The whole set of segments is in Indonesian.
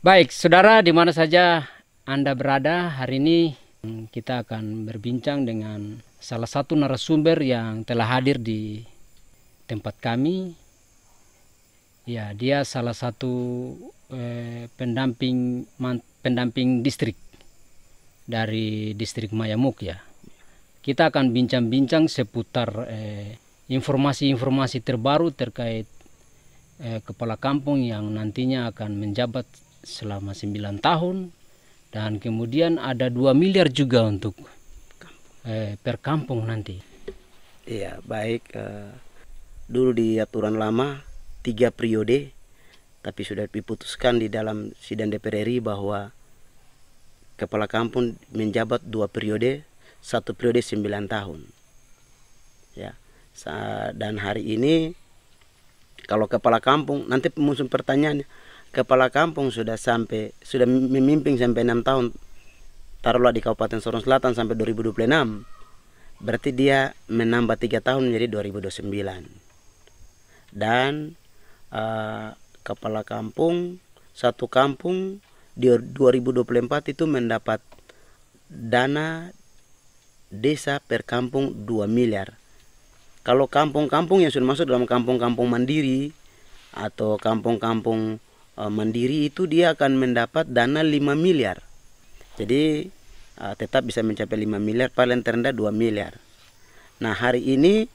Baik, saudara, di mana saja Anda berada, hari ini kita akan berbincang dengan salah satu narasumber yang telah hadir di tempat kami. Ya, dia salah satu pendamping distrik dari distrik Mayamuk ya. Kita akan bincang-bincang seputar informasi-informasi terbaru terkait kepala kampung yang nantinya akan menjabat selama 9 tahun, dan kemudian ada 2 miliar juga untuk per kampung nanti. Iya, baik. Dulu di aturan lama 3 periode, tapi sudah diputuskan di dalam sidang DPR RI bahwa kepala kampung menjabat 2 periode, 1 periode 9 tahun. Ya. Dan hari ini kalau kepala kampung, nanti muncul pertanyaannya, kepala kampung sudah memimpin sampai 6 tahun, taruhlah di Kabupaten Sorong Selatan sampai 2026, berarti dia menambah 3 tahun menjadi 2029. Dan kepala kampung, satu kampung di 2024 itu mendapat dana desa per kampung 2 miliar. Kalau kampung-kampung yang sudah masuk dalam kampung-kampung mandiri atau kampung-kampung mandiri itu dia akan mendapat dana 5 miliar. Jadi tetap bisa mencapai 5 miliar, paling terendah 2 miliar. Nah, hari ini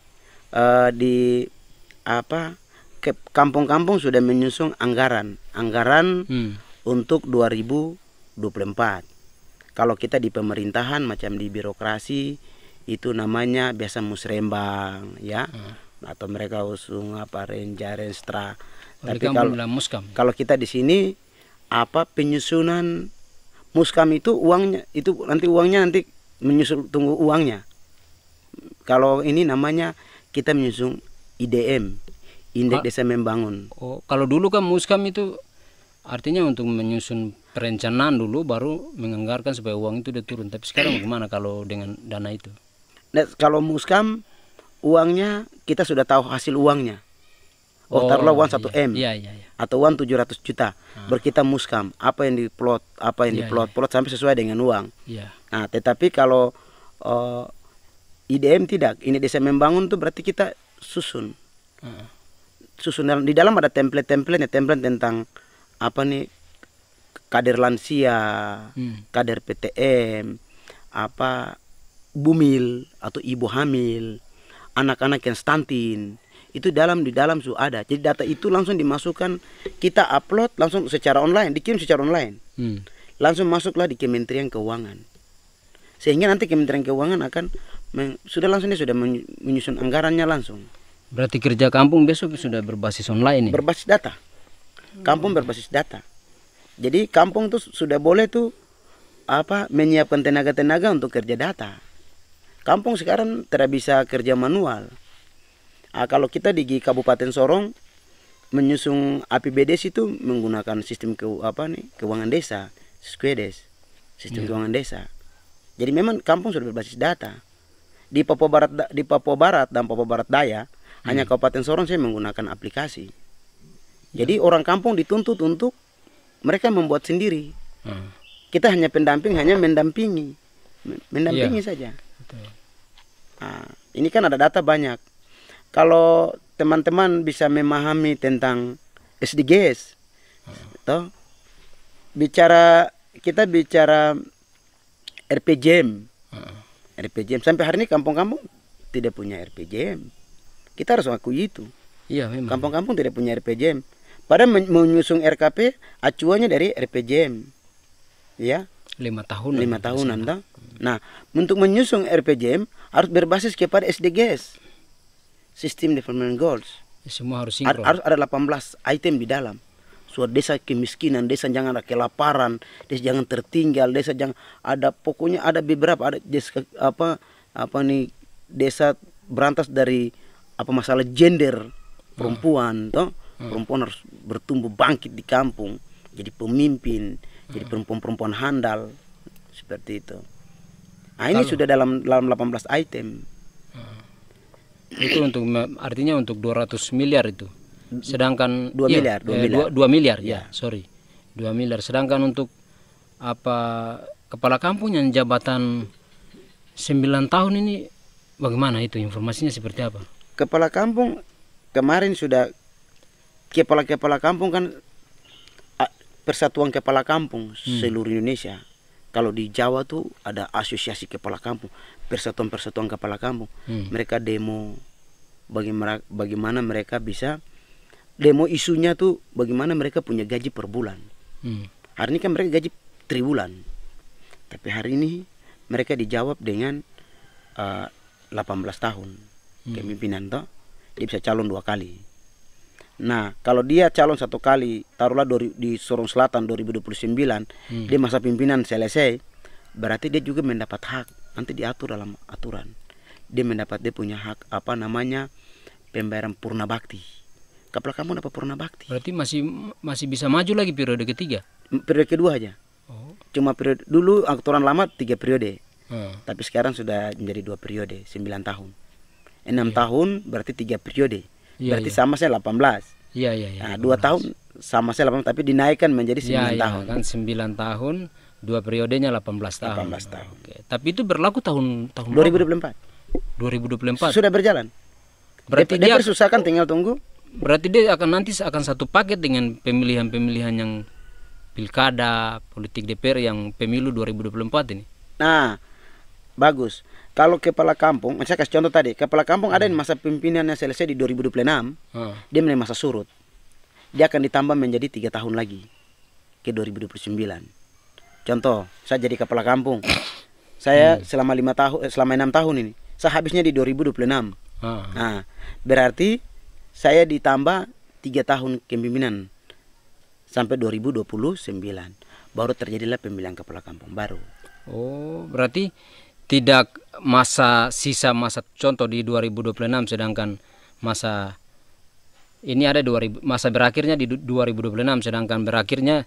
kampung-kampung sudah menyusun anggaran untuk 2024. Kalau kita di pemerintahan macam di birokrasi itu namanya biasa musrembang ya, atau mereka usung renstra. Tapi kalau kita di sini penyusunan muskam itu uangnya nanti menyusul, tunggu uangnya. Kalau ini namanya kita menyusun IDM, Indeks Desa Membangun. Oh, kalau dulu kan muskam itu artinya untuk menyusun perencanaan dulu, baru menganggarkan supaya uang itu dia turun. Tapi sekarang bagaimana kalau dengan dana itu? Nah, kalau muskam uangnya kita sudah tahu hasil uangnya. Taruhlah uang 1 M atau uang 700 juta. Baru kita muskam apa yang diplot, plot sampai sesuai dengan uang. Nah, tetapi kalau IDM tidak, ini desa membangun tuh berarti kita susun. Di dalam ada template tentang kader lansia, kader PTM, bumil atau ibu hamil, anak-anak yang stunting, itu di dalam sudah ada. Jadi data itu langsung dimasukkan, kita upload langsung secara online, dikirim secara online. Langsung masuklah di Kementerian Keuangan. Sehingga nanti Kementerian Keuangan sudah menyusun anggarannya langsung. Berarti kerja kampung besok sudah berbasis online ya? Berbasis data. Kampung berbasis data. Jadi kampung tuh sudah boleh tuh menyiapkan tenaga-tenaga untuk kerja data. Kampung sekarang tidak bisa kerja manual. Kalau kita di Kabupaten Sorong menyusun APBDes itu menggunakan sistem keuangan desa, Squedes, sistem keuangan desa. Jadi memang kampung sudah berbasis data. Di Papua Barat dan Papua Barat Daya, hanya Kabupaten Sorong saya menggunakan aplikasi. Jadi orang kampung dituntut untuk mereka membuat sendiri. Kita hanya mendampingi saja. Nah, ini kan ada data banyak. Kalau teman-teman bisa memahami tentang SDGs, kita bicara RPJM. RPJM sampai hari ini kampung-kampung tidak punya RPJM. Kita harus akui itu. Iya, memang. Kampung-kampung tidak punya RPJM. Padahal menyusung RKP acuannya dari RPJM. Ya. 5 tahunan. 5 tahunan. Nah, untuk menyusung RPJM harus berbasis kepada SDGs. System Development Goals. Semua harus sinkron. Harus ada 18 item di dalam. Soal desa kemiskinan, desa jangan ada kelaparan, desa jangan tertinggal, desa jangan ada, pokoknya ada beberapa, ada desa desa berantas dari masalah gender perempuan, perempuan harus bertumbuh bangkit di kampung, jadi pemimpin, jadi perempuan-perempuan handal seperti itu. Nah, ini sudah dalam 18 item. Itu artinya untuk 200 miliar itu. Sedangkan 2 miliar. 2 miliar ya, sorry. 2 2 miliar. Sedangkan untuk apa kepala kampung yang jabatan 9 tahun ini bagaimana itu informasinya seperti apa? Kepala kampung kemarin sudah kepala kampung kan persatuan kepala kampung seluruh Indonesia. Kalau di Jawa tuh ada asosiasi kepala kampung, persatuan kepala kampung. Mereka demo bagaimana mereka bisa demo isunya tuh bagaimana mereka punya gaji per bulan. Hari ini kan mereka gaji triwulan. Tapi hari ini mereka dijawab dengan 18 tahun kepemimpinan toh. Dia bisa calon 2 kali. Nah, kalau dia calon 1 kali, taruhlah di Sorong Selatan 2029, dia masa pimpinan selesai, berarti dia juga mendapat hak. Nanti diatur dalam aturan. Dia mendapat, dia punya hak apa namanya pembayaran purna bakti. Kepala kampung dapat purna bakti. Berarti masih bisa maju lagi periode ketiga? Periode kedua aja. Cuma periode dulu aturan lama 3 periode. Tapi sekarang sudah menjadi 2 periode, 9 tahun. 6 tahun berarti 3 periode. Berarti sama saya 18. Iya. Nah, 2 tahun sama saya 18 tapi dinaikkan menjadi 9 tahun. Kan 9 tahun, 2 periodenya 18 tahun. 18 tahun. Oke. Tapi itu berlaku tahun 2024. 2024. Sudah berjalan. Berarti dia susah kan tinggal tunggu. Berarti dia nanti akan satu paket dengan pemilihan yang pilkada, politik DPR yang pemilu 2024 ini. Nah, bagus. Kalau kepala kampung, saya kasih contoh tadi, kepala kampung ada yang masa pimpinannya selesai di 2026, dia mulai masa surut. Dia akan ditambah menjadi 3 tahun lagi ke 2029. Contoh, saya jadi kepala kampung. Saya selama 6 tahun ini, saya habisnya di 2026. Nah, berarti saya ditambah 3 tahun kepemimpinan sampai 2029. Baru terjadilah pemilihan kepala kampung baru. Oh, berarti tidak sisa masa contoh di 2026 sedangkan masa ini ada masa berakhirnya di 2026 sedangkan berakhirnya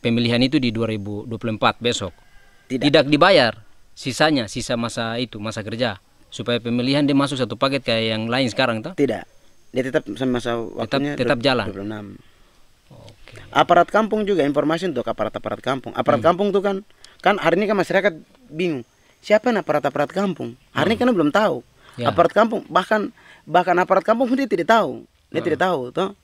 pemilihan itu di 2024 besok. Tidak dibayar sisa masa itu, masa kerja supaya pemilihan dia masuk satu paket kayak yang lain sekarang toh? Tidak. Dia tetap masa waktunya tetap jalan. 26. Oke. Aparat kampung juga informasi untuk aparat kampung. Aparat kampung tuh kan hari ini kan masyarakat bingung. Siapa aparat kampung? Hari ini kan belum tahu. Aparat kampung bahkan aparat kampung dia tidak tahu. Dia tidak tahu toh.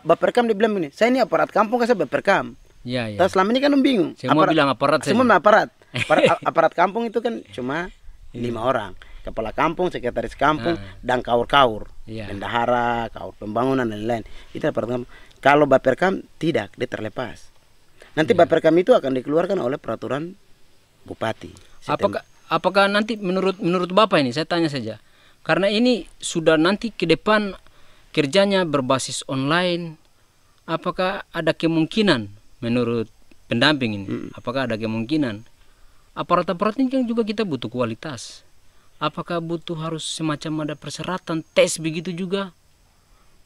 Baperkam dia bilang begini, saya ini aparat kampung kan saya Baperkam. Iya. Terus selama ini kan bingung. Semua bilang aparat. Semua aparat. Aparat kampung itu kan cuma 5 orang. Kepala kampung, sekretaris kampung, dan kaur-kaur. Bendahara, kaur pembangunan dan lain-lain. Itu aparat kampung. Kalau Baperkam tidak, dia terlepas. Nanti Baperkam itu akan dikeluarkan oleh peraturan bupati. Apakah nanti menurut Bapak ini, saya tanya saja, karena ini sudah nanti ke depan kerjanya berbasis online, apakah ada kemungkinan menurut pendamping ini, apakah ada kemungkinan aparat-aparat ini kan juga kita butuh kualitas, apakah butuh harus semacam ada persyaratan tes begitu juga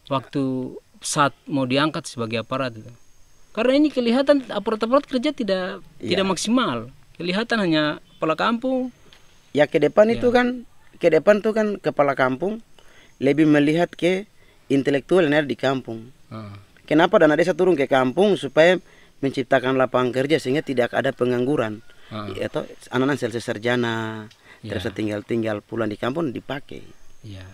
waktu saat mau diangkat sebagai aparat itu? Karena ini kelihatan aparat-aparat kerja tidak maksimal, kelihatan hanya kepala kampung. Ya ke depan itu kan, kepala kampung lebih melihat ke intelektual yang ada di kampung. Kenapa dana desa turun ke kampung supaya menciptakan lapangan kerja sehingga tidak ada pengangguran. Atau anak-anak selesai sarjana terus tinggal pulang di kampung dipakai.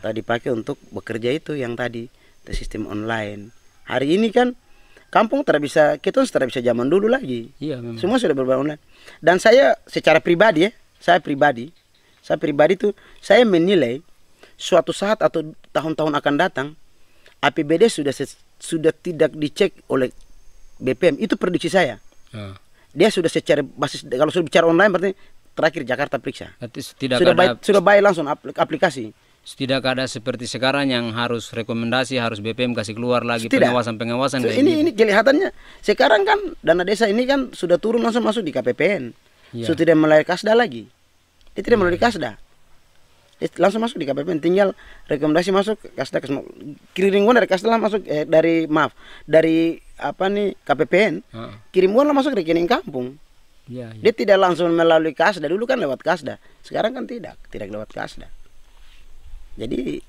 Dipakai untuk bekerja itu yang tadi sistem online. Hari ini kan kampung tidak bisa zaman dulu lagi. Semua sudah berubah online. Dan saya secara pribadi saya pribadi itu saya menilai suatu saat atau tahun-tahun akan datang APBD sudah tidak dicek oleh BPM. Itu prediksi saya. Dia sudah secara basis, kalau sudah bicara online berarti terakhir Jakarta periksa. Sudah baik langsung aplikasi. Tidak ada seperti sekarang yang harus rekomendasi, harus BPM kasih keluar lagi pengawasan. Ini kelihatannya sekarang kan dana desa ini kan sudah turun langsung masuk di KPPN. Sudah tidak melalui Kasda lagi. Dia tidak melalui Kasda. Dia langsung masuk di KPPN, tinggal rekomendasi masuk Kasda, kirim uang dari Kasda lah masuk dari KPPN, kirim uang lah masuk rekening kampung. Dia tidak langsung melalui Kasda. Dulu kan lewat Kasda, sekarang kan tidak lewat Kasda. Jadi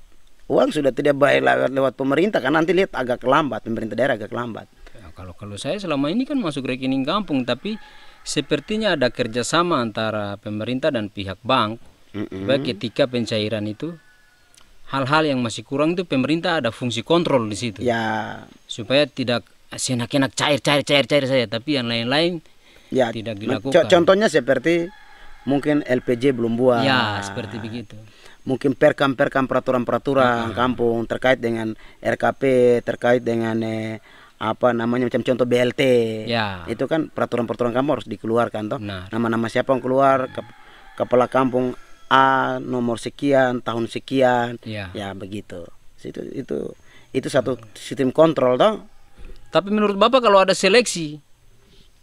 uang sudah tidak baik lewat pemerintah, karena nanti lihat agak lambat, pemerintah daerah agak lambat. kalau saya selama ini kan masuk rekening kampung, tapi sepertinya ada kerjasama antara pemerintah dan pihak bank. Baik ketika pencairan itu, hal-hal yang masih kurang itu pemerintah ada fungsi kontrol di situ. Ya. Supaya tidak seenak-enak cair saja, tapi yang lain-lain Ya, tidak dilakukan. Contohnya seperti mungkin LPG belum buat. Ya, seperti begitu. Mungkin perkam peraturan kampung terkait dengan RKP, terkait dengan apa namanya macam contoh BLT. Ya. Itu kan peraturan kampung harus dikeluarkan toh. Benar. Nama-nama siapa yang keluar, kepala kampung A nomor sekian, tahun sekian. Ya. Ya begitu. Itu satu sistem kontrol toh. Tapi menurut Bapak kalau ada seleksi,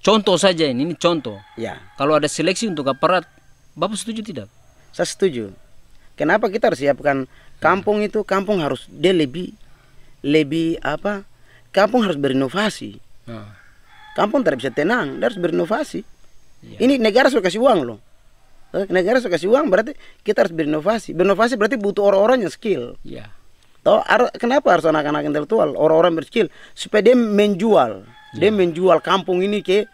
contoh saja ini contoh. Ya. Kalau ada seleksi untuk aparat, Bapak setuju tidak? Saya setuju. Kenapa kita harus siapkan kampung itu? Kampung harus dia lebih apa? Kampung harus berinovasi. Kampung tidak bisa tenang, dia harus berinovasi. Ya. Ini negara sudah kasih uang loh. Negara sudah kasih uang berarti kita harus berinovasi. Berinovasi berarti butuh orang-orang yang skill. Ya. Toh kenapa harus anak-anak intelektual, orang-orang berskill supaya dia menjual, dia menjual kampung ini ke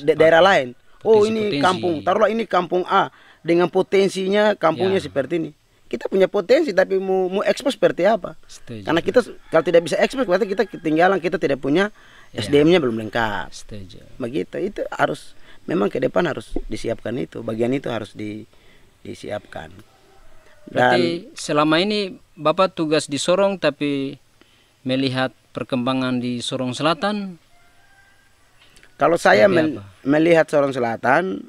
daerah lain. Oh ini kampung, taruhlah ini kampung A dengan potensinya kampungnya seperti ini. Kita punya potensi tapi mau ekspos seperti apa? Setuju. Karena kita kalau tidak bisa ekspos berarti kita ketinggalan, kita tidak punya SDM-nya belum lengkap. Setuju. Begitu, itu harus memang ke depan harus disiapkan itu, bagian itu harus disiapkan. Berarti selama ini Bapak tugas di Sorong tapi melihat perkembangan di Sorong Selatan. Kalau saya melihat Sorong Selatan,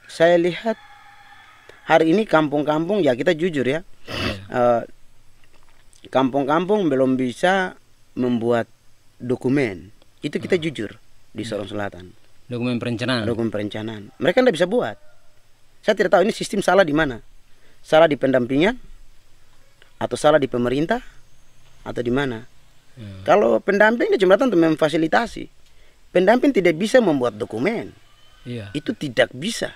saya lihat hari ini kampung-kampung ya kita jujur ya, kampung-kampung belum bisa membuat dokumen. Itu kita jujur di Sorong Selatan. Dokumen perencanaan. Dokumen perencanaan. Mereka tidak bisa buat. Saya tidak tahu ini sistem salah di mana. Salah di pendampingan atau salah di pemerintah atau di mana. Kalau pendamping cuma datang untuk memfasilitasi. Pendamping tidak bisa membuat dokumen. Itu tidak bisa.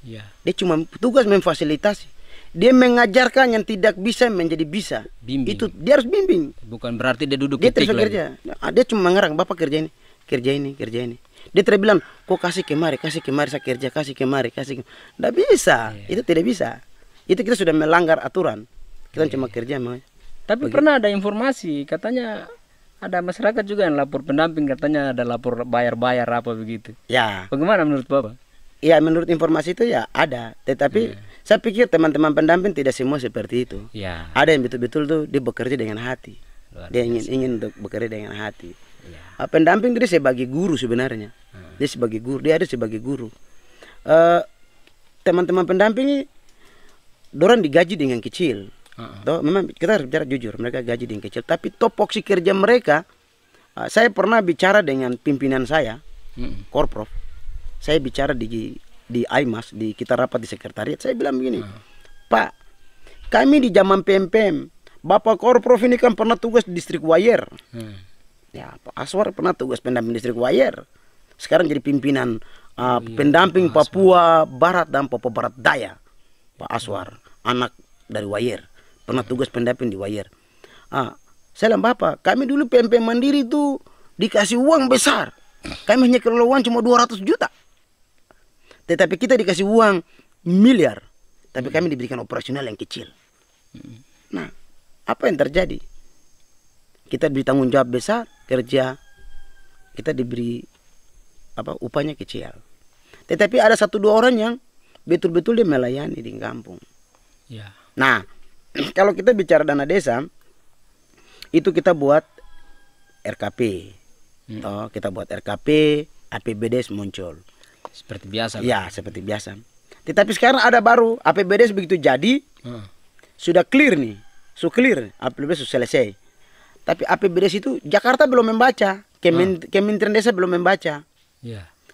Dia cuma tugas memfasilitasi. Dia mengajarkan yang tidak bisa menjadi bisa. Bimbing. Itu dia harus bimbing. Bukan berarti dia duduk dia ketik terus kerja. Dia cuma mengarang, Bapak kerja ini, kerja ini, kerja ini. Dia tidak bilang, kok kasih kemari saya kerja, kasih kemari. Tidak bisa. Itu tidak bisa. Itu kita sudah melanggar aturan. Kita cuma kerja. Tapi pernah ada informasi katanya ada masyarakat juga yang lapor pendamping, katanya ada lapor bayar-bayar apa begitu. Ya. Bagaimana menurut Bapak? Ya menurut informasi itu ya ada. Tetapi saya pikir teman-teman pendamping tidak semua seperti itu. Ada yang betul-betul tuh dia bekerja dengan hati. Dia ingin untuk bekerja dengan hati. Pendamping dia sebagai guru sebenarnya. Dia sebagai guru, dia ada sebagai guru. Teman-teman pendamping dorang digaji dengan kecil. Memang kita harus bicara jujur, mereka gaji dengan kecil. Tapi topoksi kerja mereka, saya pernah bicara dengan pimpinan saya, Korprov. Saya bicara di AIMAS, kita rapat di sekretariat. Saya bilang begini, Pak, kami di zaman PMPM, Bapak Korprov ini kan pernah tugas di distrik Wayer. Ya, Pak Aswar pernah tugas pendamping distrik Wayer. Sekarang jadi pimpinan pendamping Papua Barat dan Papua Barat Daya. Pak Aswar, anak dari Wayer, pernah tugas pendamping di Wayer. Saya bilang, Bapak, kami dulu PMPM Mandiri itu dikasih uang besar. Kami hanya kelola uang cuma 200 juta. Tetapi kita dikasih uang miliar. Tapi kami diberikan operasional yang kecil. Nah, apa yang terjadi? Kita diberi tanggung jawab besar, kerja. Kita diberi upahnya kecil. Tetapi ada 1-2 orang yang betul-betul dia melayani di kampung. Nah, kalau kita bicara dana desa, itu kita buat RKP. Kita buat RKP, APBDes muncul. Seperti biasa. Ya, seperti biasa. Tetapi sekarang ada baru, APBDes begitu jadi, sudah clear nih. Clear, APBDes sudah selesai. Tapi APBDes itu Jakarta belum membaca, Kementerian Desa belum membaca.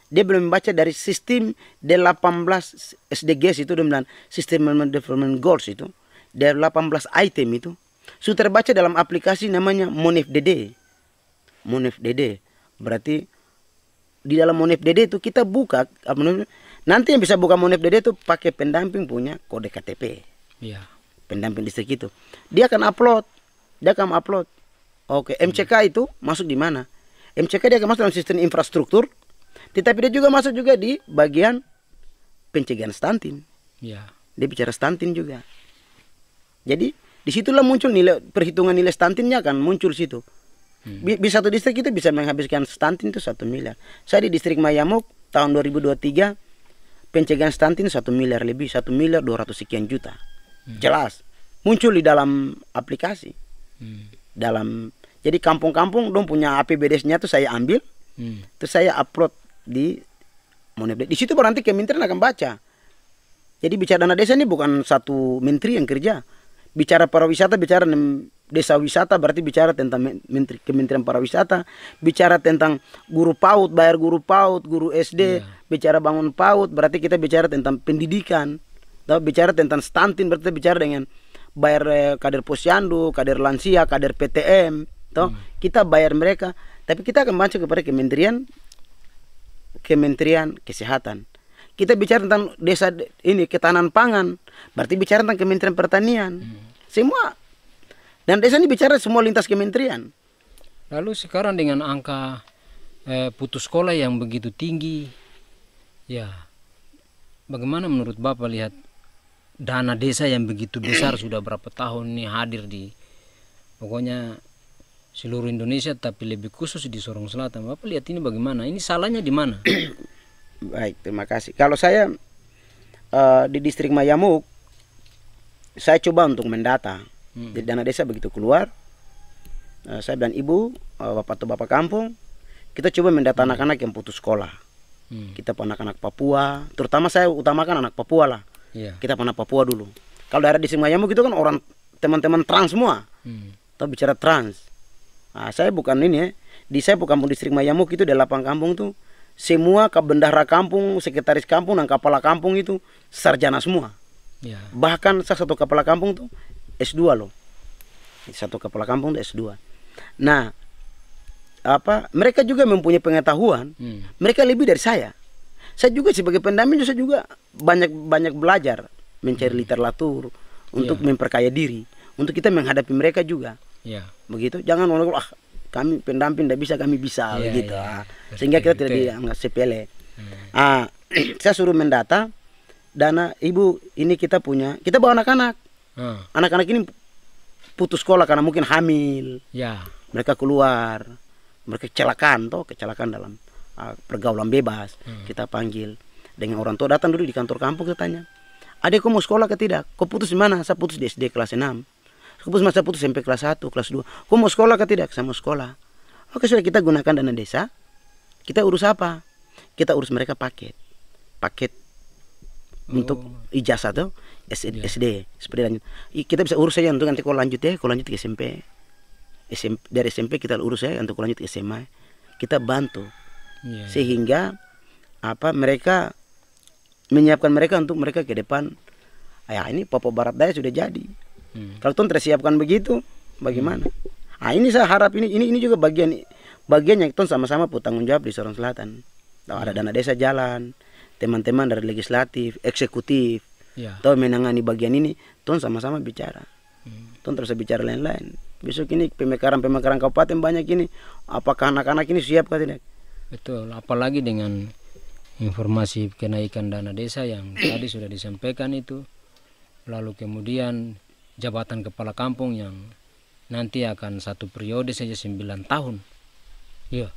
Dia belum membaca dari sistem D18 SDGs itu, dengan System Development Goals itu, dari 18 item itu, sudah terbaca dalam aplikasi namanya MonefDD. MonefDD berarti di dalam MonefDD itu kita buka, nanti yang bisa buka MonefDD itu pakai pendamping punya kode KTP. Pendamping distrik itu, dia akan upload, Oke, MCK itu masuk di mana? MCK dia akan masuk dalam sistem infrastruktur, tetapi dia juga masuk juga di bagian pencegahan stunting. Ya. Dia bicara stunting juga. Jadi disitulah muncul nilai perhitungan nilai stuntingnya kan muncul situ. Di satu distrik itu bisa menghabiskan stunting itu 1 miliar. Saya di distrik Mayamuk tahun 2023 pencegahan stunting 1 miliar lebih, 1 miliar 200 sekian juta. Jelas muncul di dalam aplikasi. Jadi kampung-kampung dong punya APBD-nya tuh saya ambil, terus saya upload di Monepay. Di situ berarti kementerian akan baca. Jadi bicara dana desa ini bukan satu menteri yang kerja. Bicara pariwisata, bicara desa wisata berarti bicara tentang Kementerian Pariwisata. Bicara tentang guru PAUD, bayar guru PAUD, guru SD, bicara bangun PAUD berarti kita bicara tentang pendidikan. Bicara tentang stunting berarti bicara dengan bayar kader posyandu, kader lansia, kader PTM. Kita bayar mereka, tapi kita akan baca kepada Kementerian Kesehatan. Kita bicara tentang desa ini ketahanan pangan, berarti bicara tentang Kementerian Pertanian. Semua. Dan desa ini bicara semua lintas kementerian. Lalu sekarang dengan angka putus sekolah yang begitu tinggi, ya bagaimana menurut Bapak lihat dana desa yang begitu besar sudah berapa tahun ini hadir di pokoknya seluruh Indonesia, tapi lebih khusus di Sorong Selatan. Bapak lihat ini bagaimana? Ini salahnya di mana? Baik, terima kasih. Kalau saya di distrik Mayamuk, saya coba untuk mendata. Jadi dana desa begitu keluar, saya dan ibu, bapak atau bapak kampung, kita coba mendata anak-anak yang putus sekolah. Kita anak-anak Papua, terutama saya utamakan anak Papua lah. Kita anak Papua dulu. Kalau daerah distrik Mayamuk itu kan orang teman-teman trans semua. Kita bicara trans. Nah, saya bukan ini ya. Di saya bukan kampung distrik Mayamuk itu di 8 kampung tuh. Semua bendahara kampung, sekretaris kampung, dan kepala kampung itu sarjana semua. Bahkan satu kepala kampung tuh S2 loh. Satu kepala kampung tuh S2. Nah, mereka juga mempunyai pengetahuan. Mereka lebih dari saya. Saya juga sebagai pendamping saya juga banyak belajar, mencari literatur untuk memperkaya diri, untuk kita menghadapi mereka juga. Begitu. Jangan kami pendamping tidak bisa, kami bisa begitu. Sehingga kita tidak dianggap sepele. Saya suruh mendata dana ibu ini kita bawa anak-anak. Anak-anak ini putus sekolah karena mungkin hamil. Mereka keluar, mereka kecelakaan dalam pergaulan bebas. Kita panggil dengan orang tua, datang dulu di kantor kampung, kita tanya, "Adik, kau mau sekolah ke tidak? Kau putus di mana?" "Saya putus di SD kelas 6. Saya putus SMP kelas 1, kelas 2. Kau mau sekolah ke tidak?" "Saya mau sekolah." "Oke, sudah, kita gunakan dana desa. Kita urus apa? Kita urus mereka paket untuk ijazah tuh SD seperti lanjut. Kita bisa urus saja untuk nanti kau lanjut ke SMP. Dari SMP kita urus ya untuk lanjut ke SMA. Kita bantu sehingga mereka menyiapkan mereka untuk mereka ke depan. Ini Papua Barat Daya sudah jadi. Kalau tuan tersiapkan begitu, bagaimana? Ini saya harap ini juga bagian yang tuan sama-sama tanggung jawab di Sorong Selatan. Ada dana desa jalan, teman-teman dari legislatif, eksekutif, atau menangani bagian ini, tuan sama-sama bicara. Tuan terus bicara lain-lain. Besok ini pemekaran kabupaten banyak ini. Apakah anak-anak ini siap atau tidak? Betul, apalagi dengan informasi kenaikan dana desa yang tadi sudah disampaikan itu. Lalu kemudian jabatan kepala kampung yang nanti akan satu periode saja 9 tahun. Iya,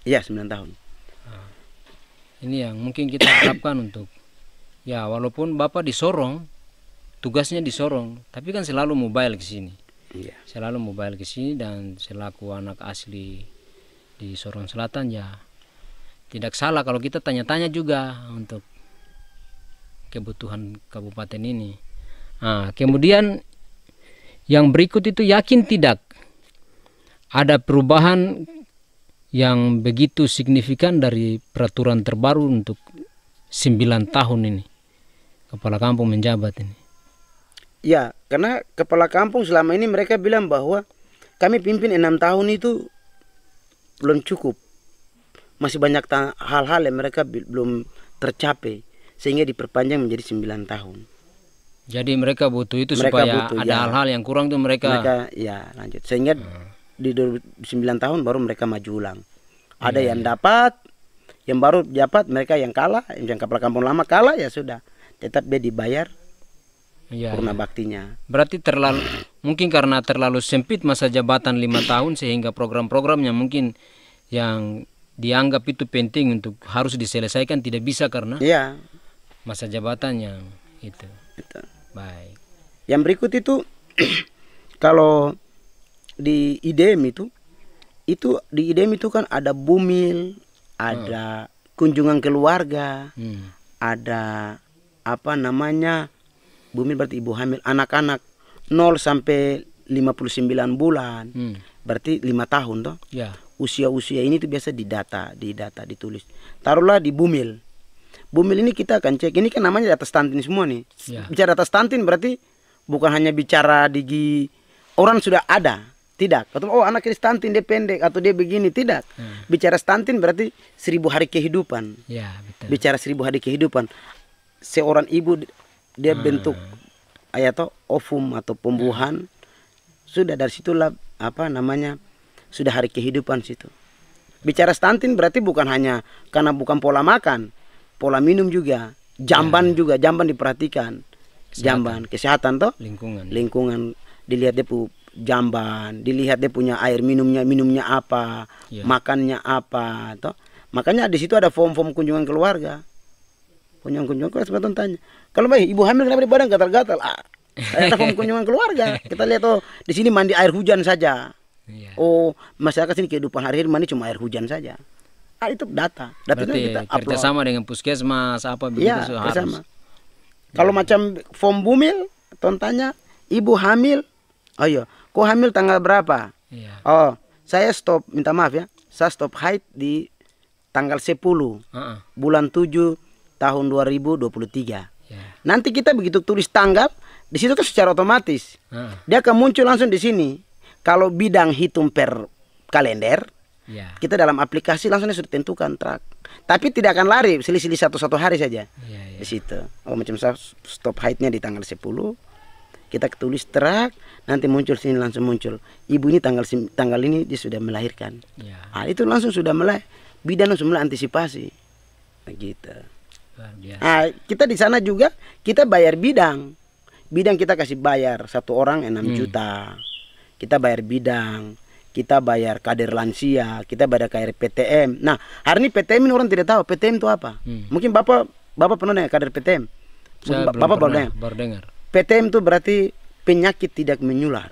9 tahun. Ini yang mungkin kita harapkan untuk, walaupun Bapak di Sorong, tugasnya di Sorong, tapi kan selalu mobile ke sini. Selalu mobile ke sini, dan selaku anak asli di Sorong Selatan tidak salah kalau kita tanya-tanya juga untuk kebutuhan kabupaten ini. Kemudian yang berikut itu, yakin tidak ada perubahan yang begitu signifikan dari peraturan terbaru untuk 9 tahun ini kepala kampung menjabat ini? Ya, karena kepala kampung selama ini mereka bilang bahwa kami pimpin 6 tahun itu belum cukup. Masih banyak hal-hal yang mereka belum tercapai, sehingga diperpanjang menjadi 9 tahun. Jadi mereka butuh itu, supaya ada hal-hal yang kurang tuh mereka lanjut. Sehingga di 29 tahun baru mereka maju ulang. Ada yang dapat, yang baru dapat, mereka yang kalah, yang kapal kampung lama kalah ya sudah, tetap dia dibayar purna baktinya. Berarti mungkin karena terlalu sempit masa jabatan 5 tahun sehingga program-programnya mungkin yang dianggap itu penting untuk harus diselesaikan tidak bisa karena masa jabatan yang itu. Baik. Yang berikut itu kalau di IDM itu di IDM itu kan ada bumil, ada kunjungan keluarga, ada apa namanya, bumil berarti ibu hamil, anak-anak 0 sampai 59 bulan, berarti 5 tahun toh. Usia-usia ini tuh biasa didata, ditulis. Taruhlah di bumil. Bumil ini kita akan cek, ini kan namanya data stunting semua nih. Bicara data stunting berarti bukan hanya bicara digi orang sudah ada, tidak. Atau oh anak ini stunting dia pendek atau dia begini, tidak. Bicara stunting berarti 1000 hari kehidupan. Betul. Bicara 1000 hari kehidupan. Seorang ibu dia bentuk atau ovum atau pembuahan, sudah dari situlah apa namanya, sudah hari kehidupan situ. Bicara stunting berarti bukan hanya karena bukan pola makan, pola minum juga, jamban juga, jamban diperhatikan, jamban kesehatan toh, lingkungan dilihat dia jamban, dilihat dia punya air minumnya apa, makannya apa toh. Makanya di situ ada form-form kunjungan keluarga. Kunjungan keluarga sebetulnya tanya, kalau baik ibu hamil kenapa di badan gatal-gatal? Ada form kunjungan keluarga. Kita lihat oh di sini mandi air hujan saja. Oh masyarakat sini kehidupan hari ini mandi cuma air hujan saja. Itu data. Data berarti itu kita kerjasama dengan puskesmas apa begitu harus. Kalau macam form bumil, tanya ibu hamil, oh iya, kok hamil tanggal berapa? Oh saya stop, minta maaf ya, saya stop haid di tanggal 10 bulan 7 tahun 2023. Nanti kita begitu tulis tanggal, di situ kan secara otomatis dia akan muncul langsung di sini. Kalau bidang hitung per kalender, kita dalam aplikasi langsung sudah tentukan track. Tapi tidak akan lari, selisih satu hari saja di situ. Oh macam saya stop haidnya di tanggal 10, kita tulis track, nanti muncul sini langsung muncul. Ibu ini tanggal ini dia sudah melahirkan. Itu langsung sudah mulai bidan langsung mulai antisipasi. Gitu. Kita di sana juga kita bayar bidang. Bidang kita kasih bayar satu orang 6 juta. Kita bayar bidang, kita bayar kader lansia, kita bayar kader PTM. Nah, hari ini PTM ini orang tidak tahu PTM itu apa. Mungkin Bapak pernah dengar kader PTM? Bapak baru dengar. PTM itu berarti penyakit tidak menular.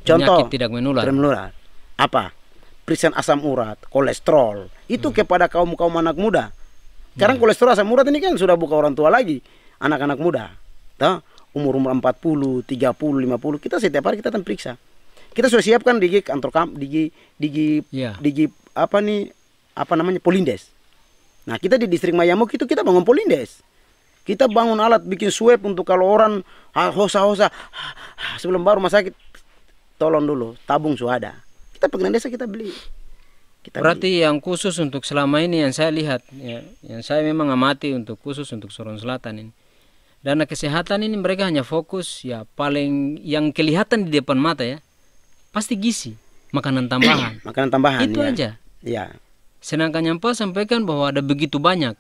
Contoh, penyakit tidak menular. Apa? Periksa asam urat, kolesterol. Itu kepada kaum anak muda. Sekarang kolesterol asam urat ini kan sudah bukan orang tua lagi, anak-anak muda. Tahu? Umur 40, 30, 50, kita setiap hari kita akan periksa. Kita sudah siapkan di kantor apa namanya Polindes. Nah kita di distrik Mayamok itu kita bangun Polindes. Kita bangun alat bikin swab untuk kalau orang hosa-hosa sebelum baru rumah sakit, tolong dulu tabung suada. Kita pengen desa kita beli. Berarti yang khusus untuk selama ini yang saya lihat, yang saya memang amati untuk khusus untuk Sorong Selatan ini. Dana kesehatan ini mereka hanya fokus paling yang kelihatan di depan mata pasti gizi, makanan tambahan. Makanan tambahan itu aja. Sedangkan yang Pak sampaikan bahwa ada begitu banyak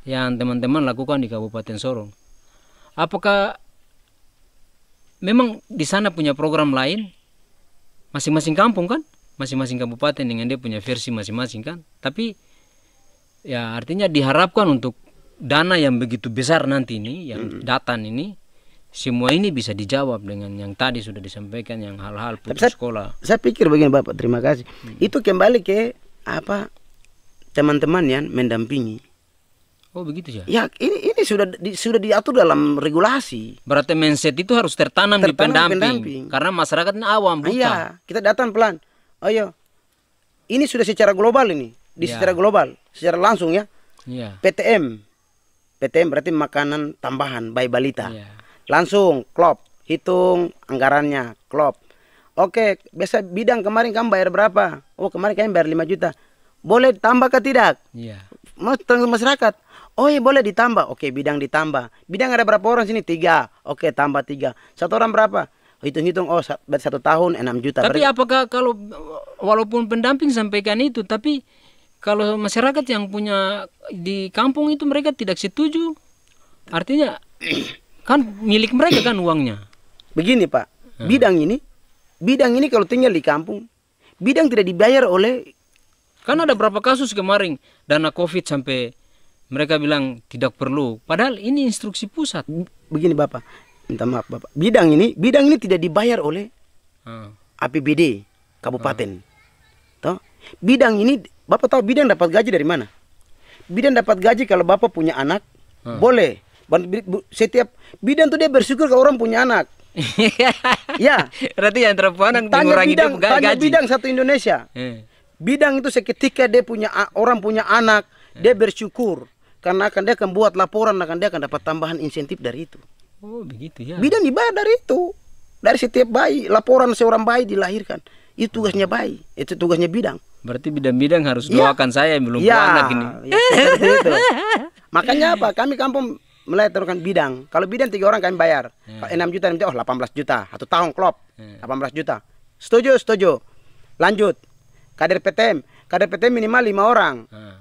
yang teman-teman lakukan di Kabupaten Sorong. Apakah memang di sana punya program lain? Masing-masing kampung kan? Masing-masing kabupaten dengan dia punya versi masing-masing kan? Tapi artinya diharapkan untuk dana yang begitu besar nanti ini, yang datang ini, semua ini bisa dijawab dengan yang tadi sudah disampaikan, yang hal-hal putus sekolah. Saya pikir begini Bapak, terima kasih. Itu kembali ke apa teman-teman yang mendampingi. Oh begitu ya? Ya ini sudah diatur dalam regulasi. Berarti mindset itu harus tertanam di pendamping. Karena masyarakat ini awam, buta. Iya, kita datang pelan. Ayo, ini sudah secara global ini, secara global, secara langsung PTM berarti makanan tambahan bayi balita. Langsung klop, hitung anggarannya, klop. Oke, biasa bidang kemarin kamu bayar berapa? Oh kemarin kami bayar 5 juta. Boleh ditambah ke tidak? Masyarakat. Oh iya boleh ditambah. Oke bidang ditambah. Bidang ada berapa orang sini? 3. Oke tambah 3. Satu orang berapa? hitung-hitung, oh berarti 1 tahun 6 juta. Tapi apakah kalau walaupun pendamping sampaikan itu, tapi kalau masyarakat yang punya di kampung itu mereka tidak setuju, artinya kan milik mereka kan uangnya. Begini Pak, bidang ini kalau tinggal di kampung, bidang tidak dibayar oleh. Kan ada berapa kasus kemarin dana COVID sampai mereka bilang tidak perlu. Padahal ini instruksi pusat. Begini Bapak, minta maaf Bapak. Bidang ini tidak dibayar oleh APBD kabupaten. Toh? Bidang ini, Bapak tahu bidang dapat gaji dari mana? Bidang dapat gaji kalau Bapak punya anak, boleh. Setiap bidang tuh dia bersyukur kalau orang punya anak. Ya. Berarti yang terpuanan tanya bidang satu Indonesia. Bidang itu seketika dia orang punya anak, dia bersyukur. Karena dia akan buat laporan, dia akan dapat tambahan insentif dari itu. Oh begitu ya. Bidang dibayar dari itu. Dari setiap bayi, laporan seorang bayi dilahirkan. Itu tugasnya bayi, itu tugasnya bidang. Berarti bidang-bidang harus doakan saya yang belum punya anak ini. Seperti itu. Makanya apa? Kami kampung mulai turunkan bidang. Kalau bidang 3 orang kami bayar. 6 juta, 18 juta. 1 tahun klop. 18 juta. Setuju. Lanjut. Kader PTM minimal 5 orang.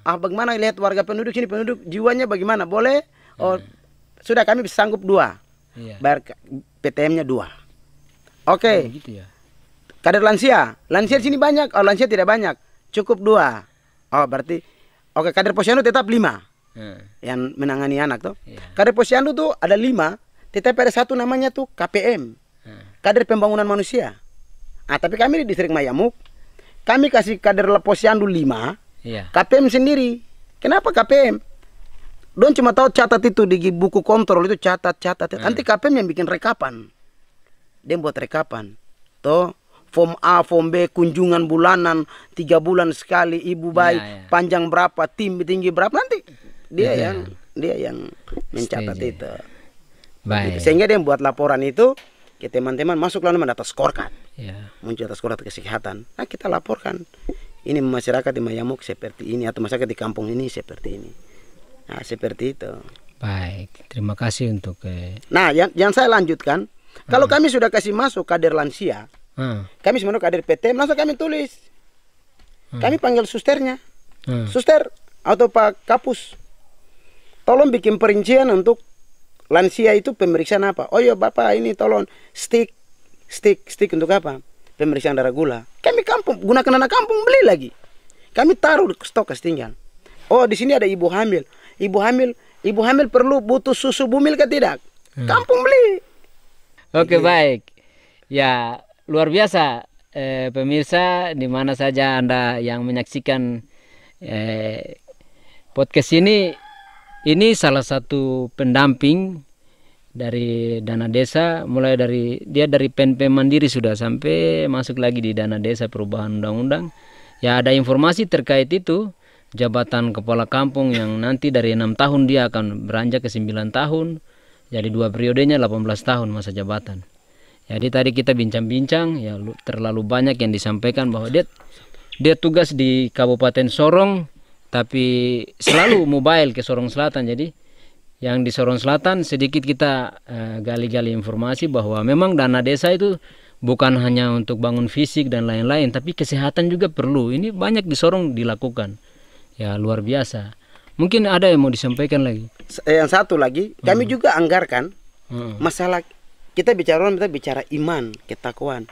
Bagaimana lihat warga penduduk sini, penduduk jiwanya bagaimana? Boleh? Oh, sudah kami bisa sanggup 2. Bayar PTM-nya 2. Oke. Gitu ya. Kader lansia di sini banyak. Oh, lansia tidak banyak. Cukup 2. Oh, berarti oke, kader posyandu tetap 5. Yang menangani anak tuh. Kader posyandu tuh ada 5, tetapi ada 1 namanya tuh KPM. Kader pembangunan manusia. Tapi kami di distrik Mayamuk, kami kasih kader posyandu 5, KPM sendiri. Kenapa KPM? Don cuma tahu catat itu di buku kontrol itu catat. Nanti KPM yang bikin rekapan. Dia buat rekapan. Toh form A, form B, kunjungan bulanan 3 bulan sekali, ibu bayi panjang berapa, tim tinggi berapa, nanti dia yang mencatat itu. Baik. Sehingga dia buat laporan itu ke teman-teman, masuk lalu mendata scorecard. Muncul atas scorecard kesehatan. Nah, kita laporkan. Ini masyarakat di Mayamuk seperti ini, atau masyarakat di kampung ini seperti ini. Nah, seperti itu. Baik, terima kasih untuk Nah, yang saya lanjutkan, kalau kami sudah kasih masuk kader lansia, kami sebenarnya kader PT, langsung kami tulis. Kami panggil susternya. Suster atau Pak Kapus, tolong bikin perincian untuk lansia itu pemeriksaan apa? Oh iya Bapak, ini tolong stick untuk apa? Pemeriksaan darah gula. Kami kampung, gunakan anak kampung, beli lagi. Kami taruh di stok kas tinggal. Oh, di sini ada ibu hamil. Ibu hamil perlu butuh susu bumil ke tidak? Kampung beli. Oke, baik. Ya, luar biasa pemirsa di mana saja Anda yang menyaksikan podcast ini salah satu pendamping dari dana desa, mulai dari PNP mandiri sudah sampai masuk lagi di dana desa perubahan undang-undang. Ya, ada informasi terkait itu, jabatan kepala kampung yang nanti dari 6 tahun dia akan beranjak ke 9 tahun. Jadi 2 periodenya 18 tahun masa jabatan. Jadi tadi kita bincang-bincang, ya terlalu banyak yang disampaikan bahwa dia tugas di Kabupaten Sorong, tapi selalu mobile ke Sorong Selatan. Jadi yang di Sorong Selatan sedikit kita gali-gali informasi bahwa memang dana desa itu bukan hanya untuk bangun fisik dan lain-lain, tapi kesehatan juga perlu. Ini banyak di Sorong dilakukan. Ya, luar biasa. Mungkin ada yang mau disampaikan lagi. Yang satu lagi, kami juga anggarkan masalah, kita bicara iman, ketakwaan.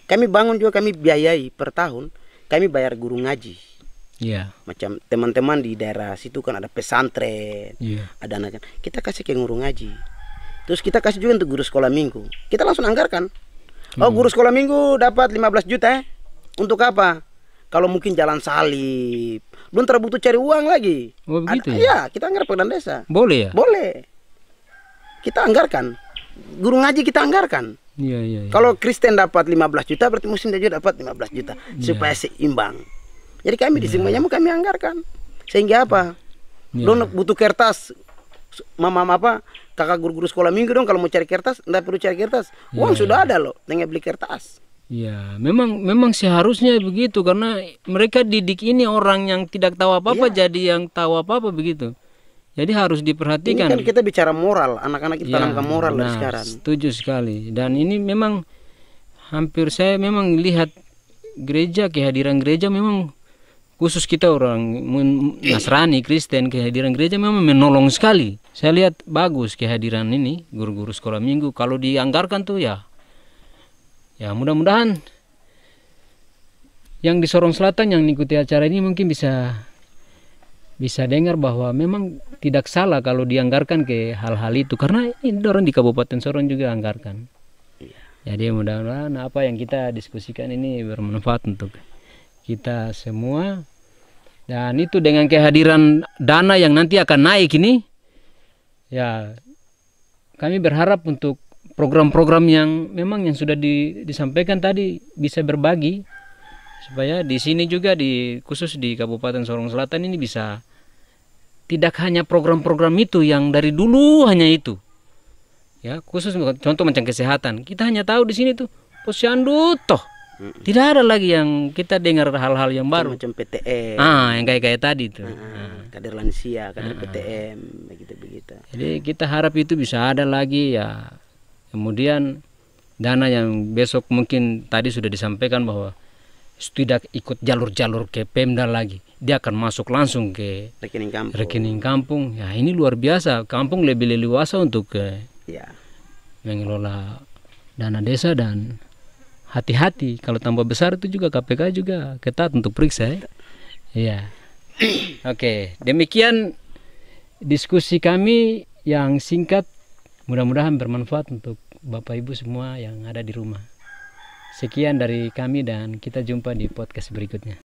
Kami bangun juga, kami biayai per tahun, kami bayar guru ngaji. Macam teman-teman di daerah situ kan ada pesantren, ada anak, kita kasih ke guru ngaji. Terus kita kasih juga untuk guru sekolah minggu. Kita langsung anggarkan. Oh, guru sekolah minggu dapat 15 juta. Untuk apa? Kalau mungkin jalan salib, belum terbutuh cari uang lagi. Oh, begitu ya? Iya, kita anggar per desa. Boleh ya? Boleh. Kita anggarkan. Guru ngaji kita anggarkan. Iya. Kalau Kristen dapat 15 juta, berarti Muslim juga dapat 15 juta. Supaya seimbang. Jadi kami di semuanya kami anggarkan. Sehingga apa? Lo butuh kertas. Kakak guru-guru sekolah minggu dong, kalau mau cari kertas, enggak perlu cari kertas. Uang sudah ada loh, tinggal beli kertas. Ya, memang seharusnya begitu, karena mereka didik ini orang yang tidak tahu apa-apa jadi yang tahu apa-apa begitu. Jadi harus diperhatikan. Ini kan kita bicara moral, anak-anak kita tanamkan moral dari sekarang. Setuju sekali. Dan ini memang hampir saya memang lihat gereja, kehadiran gereja memang khusus kita orang Nasrani, Kristen, kehadiran gereja memang menolong sekali. Saya lihat bagus kehadiran ini guru-guru sekolah minggu. Kalau dianggarkan tuh ya mudah-mudahan yang di Sorong Selatan yang mengikuti acara ini mungkin bisa dengar bahwa memang tidak salah kalau dianggarkan ke hal-hal itu, karena ini orang di Kabupaten Sorong juga anggarkan. Jadi mudah-mudahan apa yang kita diskusikan ini bermanfaat untuk kita semua. Dan itu dengan kehadiran dana yang nanti akan naik ini, ya kami berharap untuk program-program yang memang yang sudah disampaikan tadi bisa berbagi, supaya di sini juga khusus di Kabupaten Sorong Selatan ini bisa tidak hanya program-program itu yang dari dulu hanya itu. Ya, khusus contoh macam kesehatan. Kita hanya tahu di sini tuh posyandu toh. Tidak ada lagi yang kita dengar hal-hal yang baru. Macam PTM. Yang kayak tadi tuh. Kader lansia, kader PTM, begitu. Jadi kita harap itu bisa ada lagi ya. Kemudian dana yang besok mungkin tadi sudah disampaikan bahwa tidak ikut jalur-jalur ke Pemda lagi. Dia akan masuk langsung ke rekening kampung. Ya, ini luar biasa. Kampung lebih leluasa untuk mengelola dana desa, dan hati-hati kalau tambah besar itu juga KPK juga ketat untuk periksa. Ya. Oke, demikian diskusi kami yang singkat. Mudah-mudahan bermanfaat untuk Bapak Ibu semua yang ada di rumah. Sekian dari kami dan kita jumpa di podcast berikutnya.